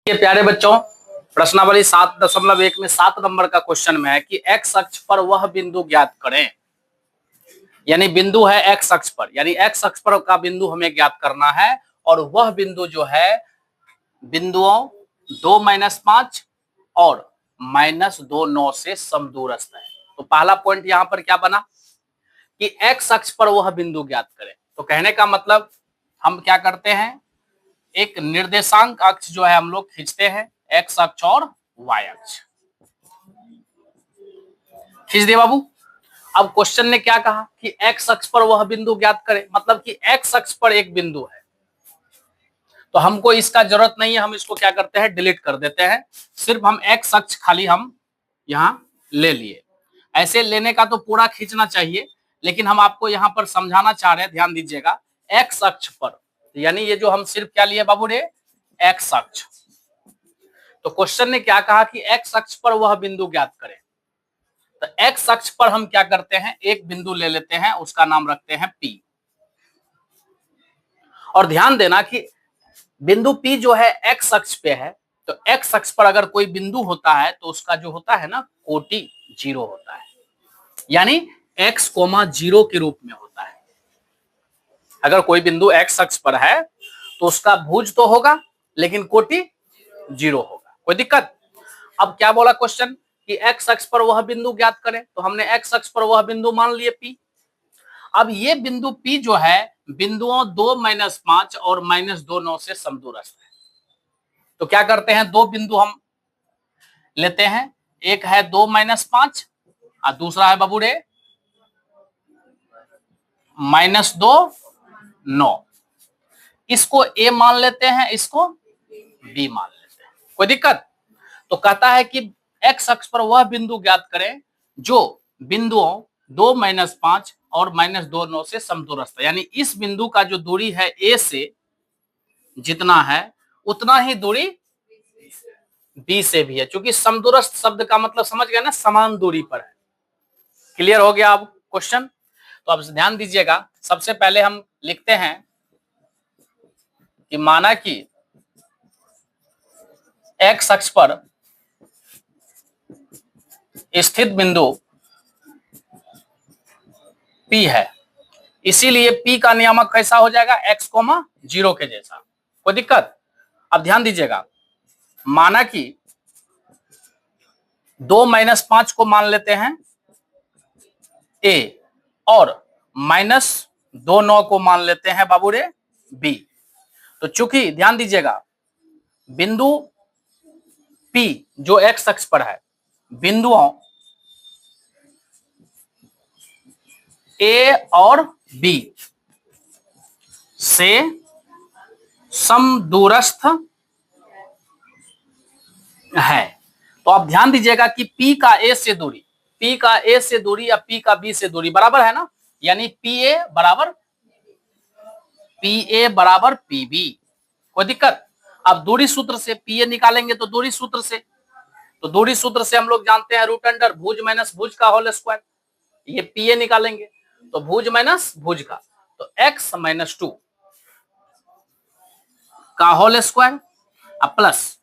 ये प्यारे बच्चों, प्रश्नावली 7.1 में 7 नंबर का क्वेश्चन में है कि एक्स अक्ष पर वह बिंदु ज्ञात करें। यानी बिंदु है एक्स अक्ष पर, यानी एक्स अक्ष पर का बिंदु हमें ज्ञात करना है और वह बिंदु जो है बिंदुओं 2-5 और -2-9 से समदूरस्थ है। तो पहला पॉइंट यहां पर क्या बना कि एक्स अक्ष पर वह बिंदु ज्ञात करें। तो कहने का मतलब हम क्या करते हैं, एक निर्देशांक अक्ष जो है हम लोग खींचते हैं, एक्स अक्ष और वाई अक्ष खींच दिए बाबू। अब क्वेश्चन ने क्या कहा कि एक्स अक्ष पर वह बिंदु ज्ञात करें, मतलब कि एक्स अक्ष पर एक बिंदु है। तो हमको इसका जरूरत नहीं है, हम इसको क्या करते हैं, डिलीट कर देते हैं। सिर्फ हम एक्स अक्ष खाली हम यहां ले लिए। ऐसे लेने का तो पूरा खींचना चाहिए, लेकिन हम आपको यहां पर समझाना चाह रहे हैं, ध्यान दीजिएगा। एक्स अक्ष पर यानी ये जो हम सिर्फ क्या लिए बाबू रे, एक्स अक्ष। तो क्वेश्चन ने क्या कहा कि एक्स अक्ष पर वह बिंदु ज्ञात करें। तो एक्स अक्ष पर हम क्या करते हैं, एक बिंदु ले लेते हैं, उसका नाम रखते हैं P। और ध्यान देना कि बिंदु P जो है एक्स अक्ष पे है, तो एक्स अक्ष पर अगर कोई बिंदु होता है तो उसका जो होता है ना, कोटि 0 होता है, यानी x, 0 के रूप में होता है। अगर कोई बिंदु एक्स अक्ष पर है तो उसका भुज तो होगा लेकिन कोटि 0 होगा। कोई दिक्कत? अब क्या बोला क्वेश्चन कि एक्स अक्ष पर वह बिंदु ज्ञात करें, तो हमने एक्स अक्ष पर वह बिंदु मान लिए P। अब ये बिंदु P जो है बिंदुओं 2-5 और -2-9 से समदूरस्थ है। तो क्या करते हैं, दो बिंदु हम लेते हैं, एक है 2-5 और दूसरा है बाबू रे -2-9। इसको A मान लेते हैं, इसको B मान लेते हैं। कोई दिक्कत? तो कहता है कि एक्स अक्ष पर वह बिंदु ज्ञात करें जो बिंदुओं 2-5 और -2-9 से समदूरस्थ है। यानी इस बिंदु का जो दूरी है A से जितना है उतना ही दूरी B से भी है, क्योंकि समदूरस्थ शब्द का मतलब समझ गए ना, समान दूरी पर है। क्लियर हो गया अब क्वेश्चन? तो अब ध्यान दीजिएगा, सबसे पहले हम लिखते हैं कि माना कि एक्स अक्ष पर स्थित बिंदु P है, इसीलिए P का नियामक कैसा हो जाएगा, x, 0 के जैसा। कोई दिक्कत? अब ध्यान दीजिएगा, माना कि 2-5 को मान लेते हैं A और -2-9 को मान लेते हैं बाबू रे B। तो चूंकि ध्यान दीजिएगा बिंदु P जो x अक्ष पर है, बिंदुओं A और B से समदूरस्थ है। तो अब ध्यान दीजिएगा कि P का A से दूरी, P का A से दूरी या P का B से दूरी बराबर है ना, यानी PA बराबर PB। कोई दिक्कत? अब दूरी सूत्र से PA निकालेंगे तो दूरी सूत्र से हम लोग जानते हैं रूट अंडर भुज माइनस भुज का होल स्क्वायर। ये PA निकालेंगे तो भुज माइनस भुज का, तो x - 2 का होल स्क्वायर प्लस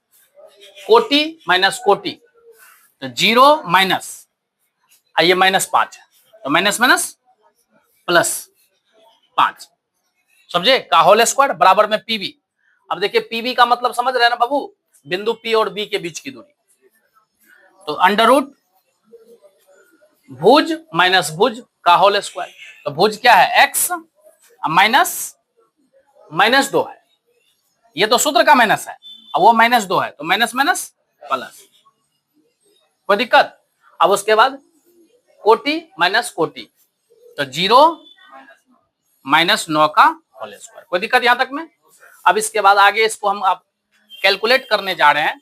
कोटि माइनस कोटि, तो 0 माइनस ये -5 है, तो माइनस +5 समझे, का होल स्क्वायर बराबर में PB। अब देखिए PB का मतलब समझ रहे हैं ना बाबू, बिंदु P और B के बीच की दूरी। तो अंडर रूट भुज माइनस भुज का होल स्क्वायर, तो भुज क्या है x -2 है, ये तो सूत्र का माइनस है, अब वो -2 है तो माइनस प्लस। कोई दिक्कत? अब उसके बाद कोटि माइनस कोटि, तो 0 -9 का होल स्क्वायर। कोई दिक्कत यहां तक में? अब इसके बाद आगे इसको हम आप कैलकुलेट करने जा रहे हैं।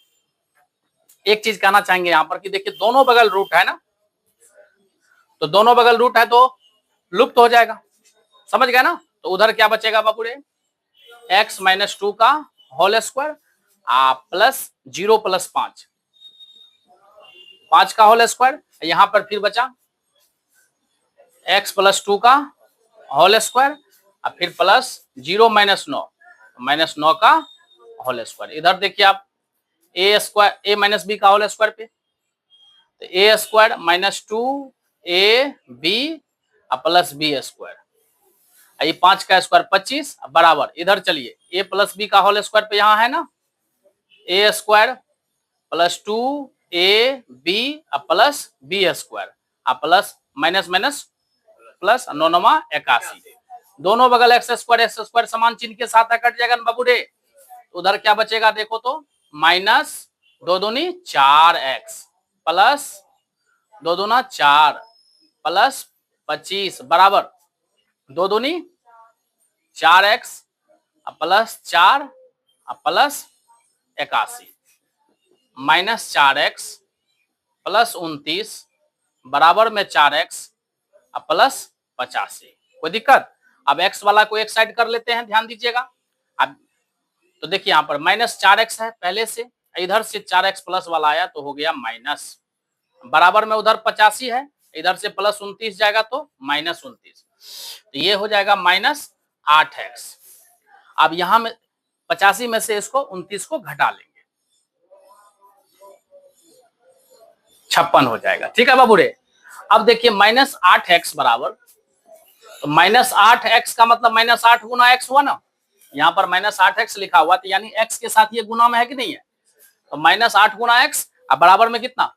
एक चीज कहना चाहेंगे यहां पर कि देखिए दोनों बगल रूट है ना, तो दोनों बगल रूट है तो लुप्त हो जाएगा, समझ गए ना। तो उधर क्या बचेगा बाबू रे, x - 2 का होल स्क्वायर प्लस 0 + 5 का होल स्क्वायर, यहां पर फिर बचा x + 2 का होल स्क्वायर और फिर प्लस 0 - 9 का होल स्क्वायर। इधर देखिए आप a square a minus b का होल स्क्वायर पे, तो a square minus 2ab plus b square, ये 5 का स्क्वायर 25 बराबर, इधर चलिए ए प्लस बी का होल स्क्वायर पे यहाँ है ना, a square plus 2ab plus b square plus minus minus plus 9 81, दोनों बगल एक्स स्क्वायर समान चिन्ह के साथ कट जाएगा ना बाबू रे, उधर क्या बचेगा देखो तो, माइनस 2 दूनी 4x प्लस 2 दूना 4 प्लस 25 बराबर 2 दूनी 4x plus 4 plus 81 minus 4x plus 29 बराबर में 4x प्लस 85, कोई दिक्कत। अब x वाला को एक साइड कर लेते हैं, ध्यान दीजिएगा। अब तो देखिए यहाँ पर माइनस 4x है पहले से, इधर से 4x प्लस वाला आया तो हो गया माइनस, बराबर में उधर 85 है, इधर से प्लस 29 जाएगा तो माइनस 29, तो ये हो जाएगा माइनस 8x। अब यहाँ में 85 में से इसको 29 को घटा लेंगे, 56 हो जाएगा, ठीक है बाबू रे। अब देखिए माइनस 8x बराबर, तो माइनस 8x का मतलब माइनस 8 गुना x हुआ ना, यहाँ पर माइनस 8x लिखा हुआ, तो यानी x के साथ ये गुना में है कि नहीं है, तो माइनस 8 गुना x अब बराबर में कितना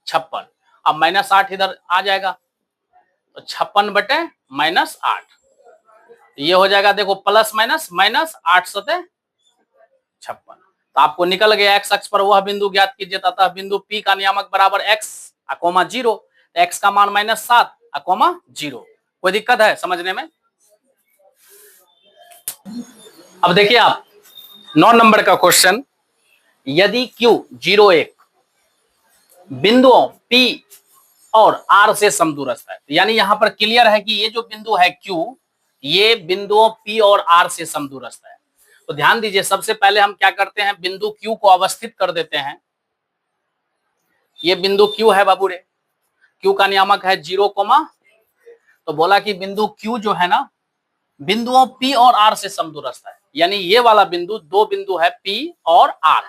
56, अब माइनस 8 इधर आ जाएगा तो 56 बटे माइनस 8, ये हो जाएगा देखो प्लस माइनस माइनस 8 सते 56, तो आपको निकल गया x अक्ष पर वह बिंदु ज्ञात कीजिए तथा बिंदु P का नियामक बराबर x, 0, x का मान -7, 0, कोई दिक्कत है समझने में। अब देखिए आप 9 नंबर का क्वेश्चन, यदि Q 0, 1 बिंदुओं P और R से समदूरस्थ है, यानी यहां पर क्लियर है कि ये जो बिंदु है Q, ये बिंदुओं P और R से समदूरस्थ है। तो ध्यान दीजिए, सबसे पहले हम क्या करते हैं, बिंदु Q को अवस्थित कर देते हैं। ये बिंदु Q है बाबू रे, Q का नियामक है 0, तो बोला कि बिंदु Q जो है ना, बिंदुओं P और R से समदूरस्थ है, यानी ये वाला बिंदु, दो बिंदु है P और R,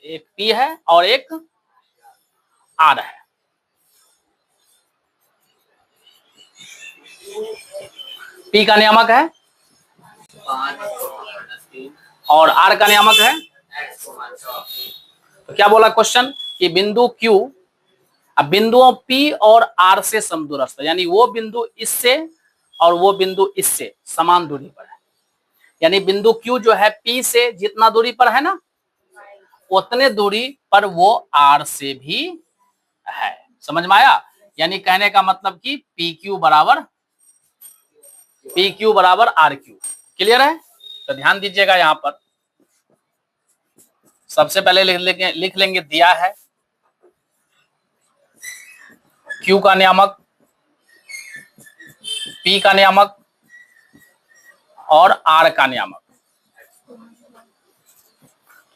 एक P है और एक R है। P का नियामक है 5 और R का नियामक है, तो क्या बोला क्वेश्चन कि बिंदु Q अब बिंदुओं P और R से समदूरस्थ है, यानी वो बिंदु इससे और वो बिंदु इससे समान दूरी पर है, यानी बिंदु Q जो है P से जितना दूरी पर है ना, उतने दूरी पर वो R से भी है, समझ में आया। यानी कहने का मतलब कि PQ बराबर RQ, क्लियर है। तो ध्यान दीजिएगा, यहां पर सबसे पहले लिख लेंगे दिया है Q का नियामक, P का नियामक और R का नियामक।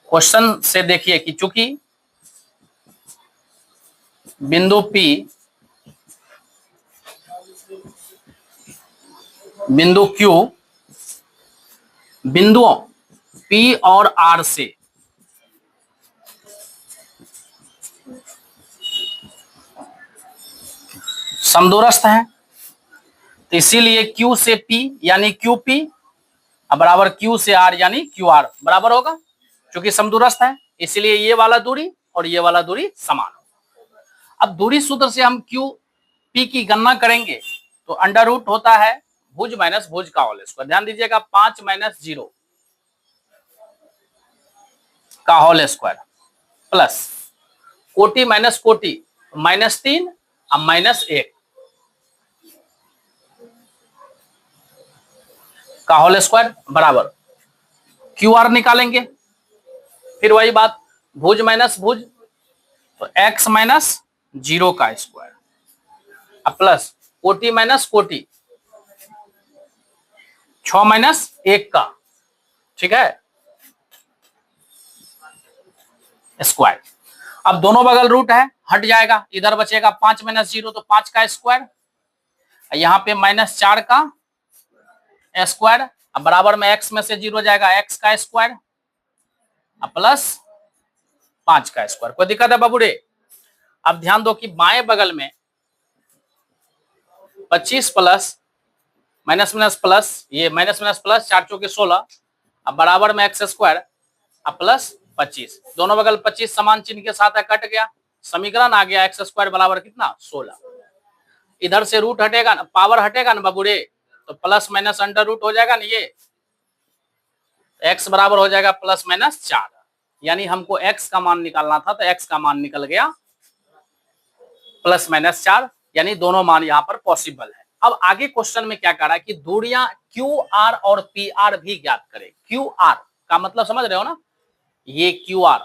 क्वेश्चन से देखिए कि चूंकि बिंदु P बिंदु Q बिंदुओं P और R से समदूरस्थ है, तो इसीलिए Q से P यानी QP बराबर Q से R यानी QR बराबर होगा, क्योंकि समदूरस्थ है, इसीलिए ये वाला दूरी और ये वाला दूरी समान होगा। अब दूरी सूत्र से हम QP की गणना करेंगे तो अंडर रूट होता है भुज माइनस भुज का होल स्क्वायर, ध्यान दीजिएगा 5 - 0 का होल स्क्वायर प्लस कोटि माइनस कोटि -3 और -1 का होल स्क्वायर बराबर QR निकालेंगे, फिर वही बात भुज माइनस भुज, तो x - 0 का स्क्वायर प्लस कोटि माइनस कोटि 6 - 1 का, ठीक है, स्क्वायर। अब दोनों बगल रूट है, हट जाएगा, इधर बचेगा 5 - 0 तो 5 का स्क्वायर, यहाँ पे -4 का स्क्वायर, अब बराबर में x में से 0 जाएगा x का स्क्वायर प्लस 5 का स्क्वायर। कोई दिक्कत है बाबू रे? अब ध्यान दो कि बाएं बगल में 25 प्लस माइनस माइनस प्लस, ये माइनस माइनस प्लस, 4 चौके 16, अब बराबर में एक्स स्क्वायर अब प्लस 25, दोनों बगल 25 समान चिन्ह के साथ है, कट गया, समीकरण आ गया एक्स स्क्वायर बराबर कितना 16। इधर से रूट हटेगा, पावर हटेगा ना बाबू रे, तो प्लस माइनस अंडर रूट हो जाएगा ना, ये एक्स बराबर हो जाएगा प्लस माइनस 4। यानी हमको एक्स का मान निकालना था, तो एक्स का मान निकल गया प्लस माइनस 4, यानी दोनों मान यहाँ पर पॉसिबल है। अब आगे क्वेश्चन में क्या कह रहा है कि दूरियां क्यू आर और पी आर भी ज्ञात करें। क्यू आर का मतलब समझ रहे हो ना, ये क्यू आर,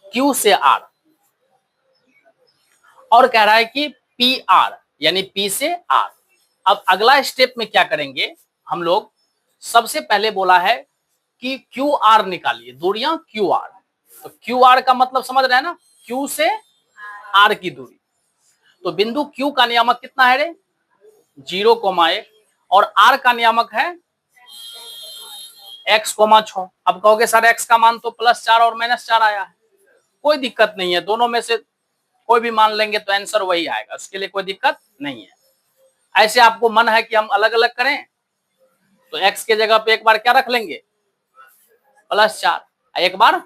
क्यू से आर, और कह रहा है कि पी आर यानी पी से आर। अब अगला स्टेप में क्या करेंगे हम लोग, सबसे पहले बोला है कि क्यू आर निकालिए, दूरियां क्यू आर। तो क्यू आर का मतलब समझ रहे हैं ना, क्यू से आर की दूरी। तो बिंदु क्यू का नियामक कितना है रे, 0,1, और आर का नियामक है x,6। अब कहोगे सर एक्स का मान तो +4 और -4 आया है, कोई दिक्कत नहीं है, दोनों में से कोई भी मान लेंगे तो आंसर वही आएगा, उसके लिए कोई दिक्कत नहीं है। ऐसे आपको मन है कि हम अलग अलग करें, तो x के जगह पे एक बार क्या रख लेंगे +4, एक बार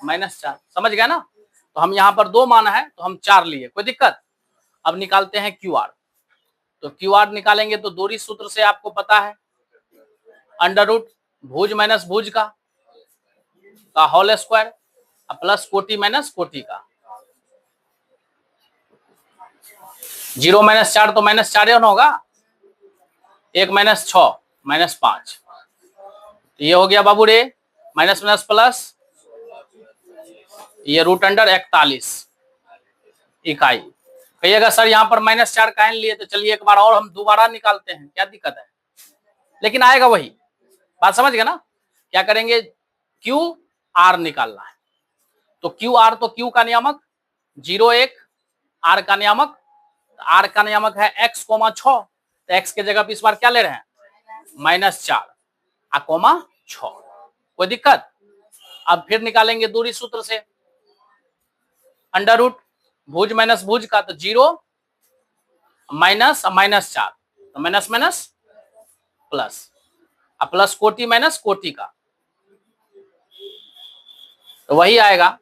-4, समझ गया ना। तो हम यहाँ पर 2 मान है तो हम 4 लिए, कोई दिक्कत। अब निकालते हैं क्यू आर। तो क्यू आर निकालेंगे तो दूरी सूत्र से आपको पता है, अंडर रूट भुज माइनस भुज का होल स्क्वायर प्लस कोटि माइनस कोटि का, 0 - 4 तो -4 होगा, 1 - 6 -5, ये हो गया बाबू रे, माइनस माइनस प्लस, ये रूट अंडर 41 इकाई। कहिएगा सर यहाँ पर -4 काहे लिए, तो चलिए एक बार और हम दोबारा निकालते हैं, क्या दिक्कत है, लेकिन आएगा वही बात, समझ गए ना। क्या करेंगे, क्यू आर निकालना है, तो क्यू आर तो क्यू का नियामक 0,1, आर का नियामक, आर का नियामक है x,6, तो x के जगह पे इस बार क्या ले रहे हैं -4 6, कोई दिक्कत। अब फिर निकालेंगे दूरी सूत्र से, अंडर रूट भुज माइनस भुज का, तो 0 माइनस -4, तो माइनस माइनस प्लस, प्लस कोटि माइनस कोटि का, तो वही आएगा,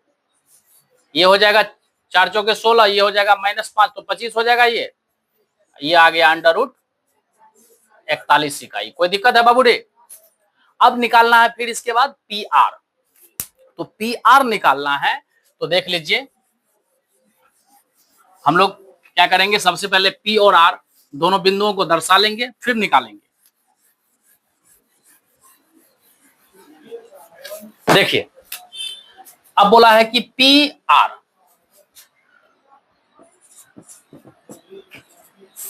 ये हो जाएगा 4 चौके 16, ये हो जाएगा -5 तो 25 हो जाएगा, ये आ गया अंडर रूट 41 इकाई। कोई दिक्कत है बाबू रे? अब निकालना है फिर इसके बाद पी आर। तो पी आर निकालना है, तो देख लीजिए हम लोग क्या करेंगे, सबसे पहले पी और आर दोनों बिंदुओं को दर्शा लेंगे, फिर निकालेंगे। देखिए अब बोला है कि पी आर,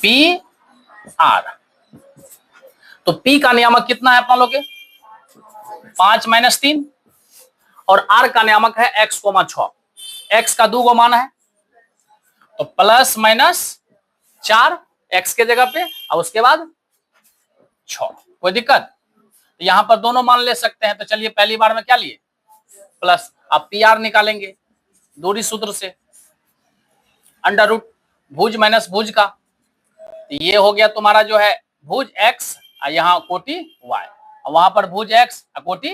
पी आर, तो पी का नियामक कितना है अपना लोग के 5 - 3, और आर का नियामक है x,6, x का 2 मान है, तो प्लस माइनस 4 x के जगह पे, और उसके बाद 6, कोई दिक्कत। तो यहां पर दोनों मान ले सकते हैं, तो चलिए पहली बार में क्या लिए प्लस। अब पी आर निकालेंगे दूरी सूत्र से, अंडर रूट भुज माइनस भुज का, ये हो गया तुम्हारा जो है भुज x, यहाँ कोटि y, वहां पर भुज x कोटि,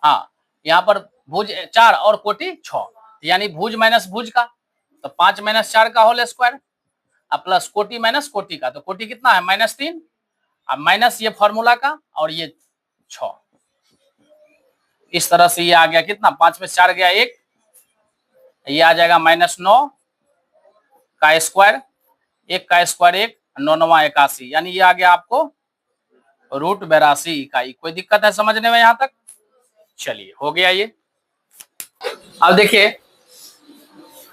हाँ यहाँ पर भुज 4 और कोटि 6, यानी भुज माइनस भुज का, तो 5 - 4 का होल स्क्वायर, प्लस कोटि माइनस कोटि का, तो कोटि कितना है -3, अब माइनस ये फॉर्मूला का, और ये 6, इस तरह से ये आ गया कितना, 5 में 4 गया 1, ये आ जाएगा -9 का स्क्वायर, 1 का स्क्वायर 1, 9 9 81, यानी ये आ गया आपको रूट 82 इकाई। कोई दिक्कत है समझने में यहां तक? चलिए हो गया ये। अब देखिए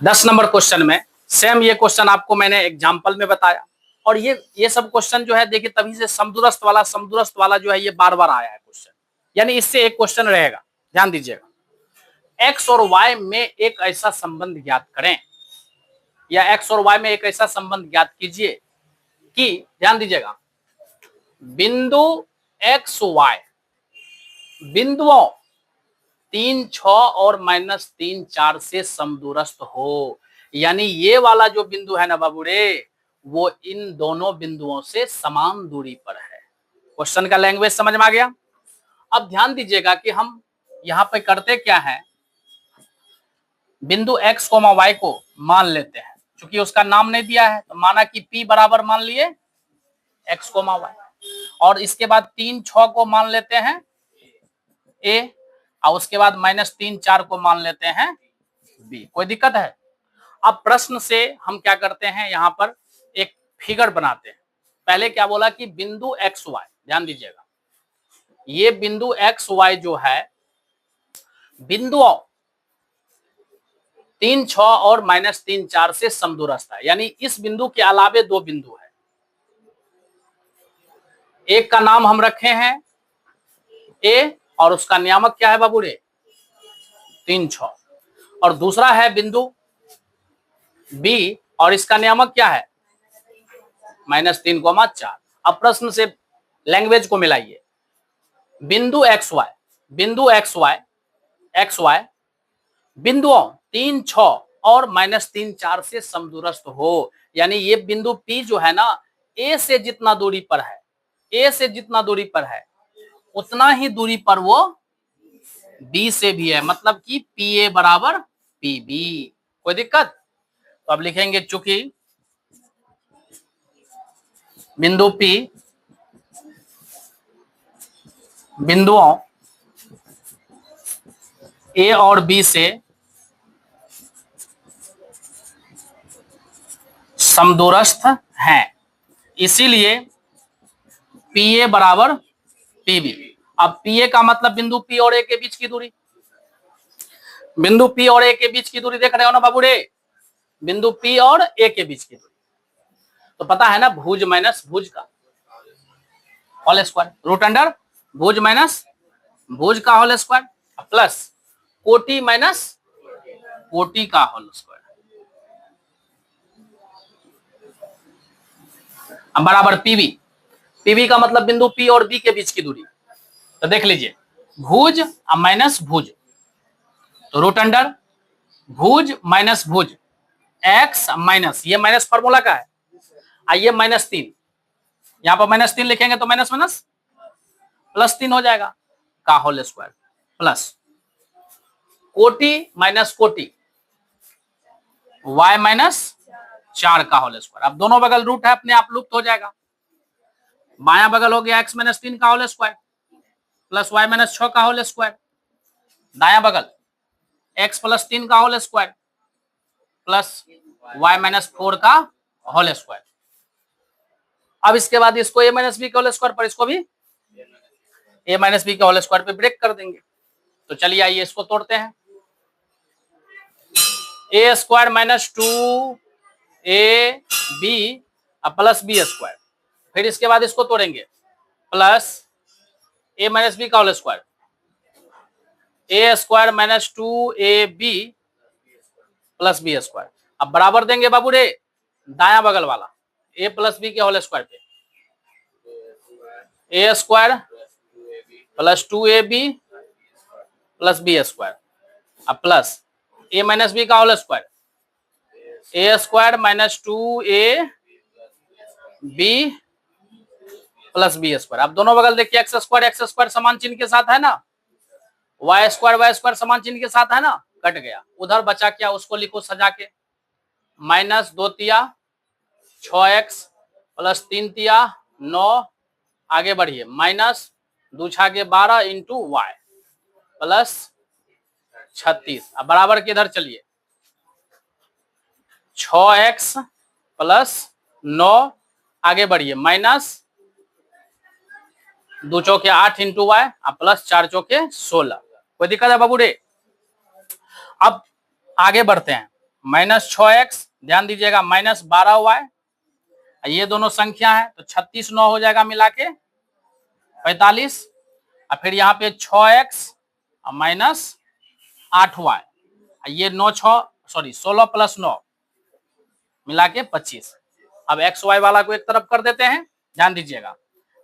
10 नंबर क्वेश्चन में सेम ये क्वेश्चन आपको मैंने एग्जाम्पल में बताया, और ये सब क्वेश्चन जो है देखिए तभी से समदूरस्थ वाला जो है ये बार बार आया है क्वेश्चन, यानी इससे एक क्वेश्चन रहेगा, ध्यान दीजिएगा। एक्स और वाई में एक ऐसा संबंध ज्ञात करें, या एक्स और वाई में एक ऐसा संबंध ज्ञात कीजिए कि, ध्यान दीजिएगा, बिंदु एक्स वाई बिंदुओं 3 6 और -3 4 से समदूरस्थ हो। यानी ये वाला जो बिंदु है ना बाबू रे, वो इन दोनों बिंदुओं से समान दूरी पर है। क्वेश्चन का लैंग्वेज समझ में आ गया। अब ध्यान दीजिएगा कि हम यहां पे करते क्या है, बिंदु x, y को मान लेते हैं। क्योंकि उसका नाम नहीं दिया है तो माना कि p बराबर मान लिए x, y, और इसके बाद 3 6 को मान लेते हैं a, और उसके बाद -3 4 को मान लेते हैं b। कोई दिक्कत है? अब प्रश्न से हम क्या करते हैं, यहां पर एक फिगर बनाते हैं। पहले क्या बोला कि बिंदु x y, ध्यान दीजिएगा, ये बिंदु x y जो है बिंदुओं 3 6 और -3 4 से समदूरस्थ है। यानी इस बिंदु के अलावे दो बिंदु है, एक का नाम हम रखे हैं a और उसका नियामक क्या है बाबू रे, 3 6, और दूसरा है बिंदु b और इसका नियामक क्या है, -3 4। अब प्रश्न से लैंग्वेज को मिलाइए। बिंदु एक्स वाई, बिंदु एक्स वाई बिंदुओं 3 6 और -3 4 से समदूरस्थ हो। यानी ये बिंदु P जो है ना, A से जितना दूरी पर है, A से जितना दूरी पर है उतना ही दूरी पर वो B से भी है। मतलब कि PA बराबर PB। कोई दिक्कत? तो अब लिखेंगे चूंकि बिंदु P बिंदुओं A और B से समदूरस्थ हैं, इसीलिए PA बराबर PB। अब PA का मतलब बिंदु P और A के बीच की दूरी, बिंदु P और A के बीच की दूरी देख रहे हो ना बाबू रे, बिंदु P और A के बीच की दूरी। तो पता है ना, भुज माइनस भुज का होल स्क्वायर, रूट अंडर भुज माइनस भुज का होल स्क्वायर प्लस कोटि माइनस कोटि का होल स्क्वायर बराबर PB। PB का मतलब बिंदु P और B के बीच की दूरी। तो देख लीजिए, भुज माइनस भुज, तो रूट अंडर भुज माइनस भुज x माइनस, ये माइनस फॉर्मूला का है, आइए -3, यहां पर -3 लिखेंगे तो माइनस माइनस +3 हो जाएगा का होल स्क्वायर प्लस कोटि माइनस कोटि y माइनस 4 का होल स्क्वायर। अब दोनों बगल रूट है, अपने आप लुप्त हो जाएगा। बायां बगल हो गया x -3 का होल स्क्वायर प्लस y -6 का होल स्क्वायर, दायां बगल x +3 का होल स्क्वायर प्लस y -4 का होल स्क्वायर। अब इसके बाद इसको a -b के होल स्क्वायर पर, इसको भी a -b के होल स्क्वायर पे ब्रेक कर देंगे। तो चलिए आइए इसको तोड़ते हैं। a square -2 ab plus b square, फिर इसके बाद इसको तोड़ेंगे प्लस a -b का whole square, a square -2 ab plus b square. अब बराबर देंगे बाबू रे दाया बगल वाला a प्लस b के होल स्क्वायर पे, a square plus 2ab plus b square अब प्लस a -b का whole square, a square -2ab plus b square. अब दोनों बगल देखिए एक्स स्क्वायर समान चिन्ह के साथ है ना, y स्क्वायर समान चिन्ह के साथ है ना, कट गया। उधर बचा क्या, उसको लिखो सजा के, -2 तिया 6x प्लस 3 तिया 9, आगे बढ़िए -2 छागे 12 इंटू वाई प्लस 36। अब बराबर के इधर चलिए, 6x प्लस 9, आगे बढ़िए -2 चौके 8 इंटू वाई प्लस 4 चौके 16। कोई दिक्कत है बाबू रे? अब आगे बढ़ते हैं, -6x, ध्यान दीजिएगा -12y, ये दोनों संख्या है तो 36 9 हो जाएगा मिला के 45, और फिर यहाँ पे 6x -8y, ये 16 प्लस 9 मिला के 25। अब एक्स वाई वाला को एक तरफ कर देते हैं, ध्यान दीजिएगा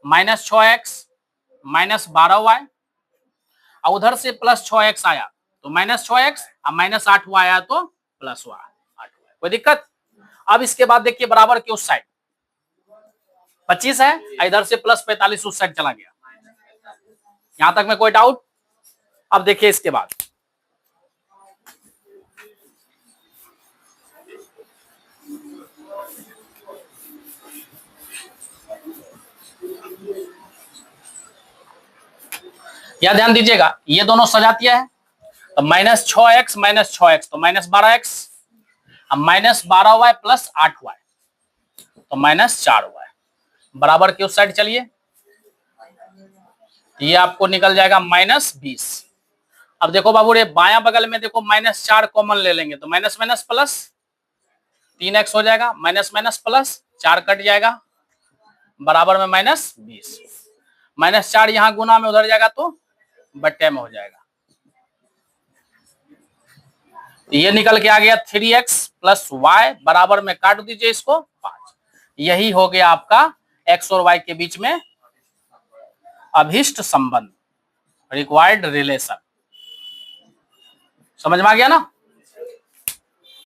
-6x -12y, और उधर से प्लस 6x आया तो -6x, और -8 आया तो प्लस 8। कोई दिक्कत? अब इसके बाद देखिए बराबर के उस साइड 25 है, इधर से प्लस 45 उस साइड चला गया। यहां तक में कोई डाउट? अब देखिए इसके बाद यह ध्यान दीजिएगा, ये दोनों सजातीय है तो -6x तो -12x, अब -12y प्लस 8y तो -4y बराबर के उस साइड चलिए, ये आपको निकल जाएगा -20। अब देखो बाबू रे बायां बगल में देखो -4 कॉमन ले लेंगे तो माइनस माइनस प्लस 3x हो जाएगा, माइनस माइनस प्लस 4 कट जाएगा बराबर में -20। -4 यहां गुना में उधर जाएगा तो बट्टे में हो जाएगा। ये निकल के आ गया 3x प्लस y बराबर में काट दीजिए इसको 5। यही हो गया आपका x और y के बीच में अभिष्ट संबंध, रिक्वायर्ड रिलेशन। समझ में आ गया ना?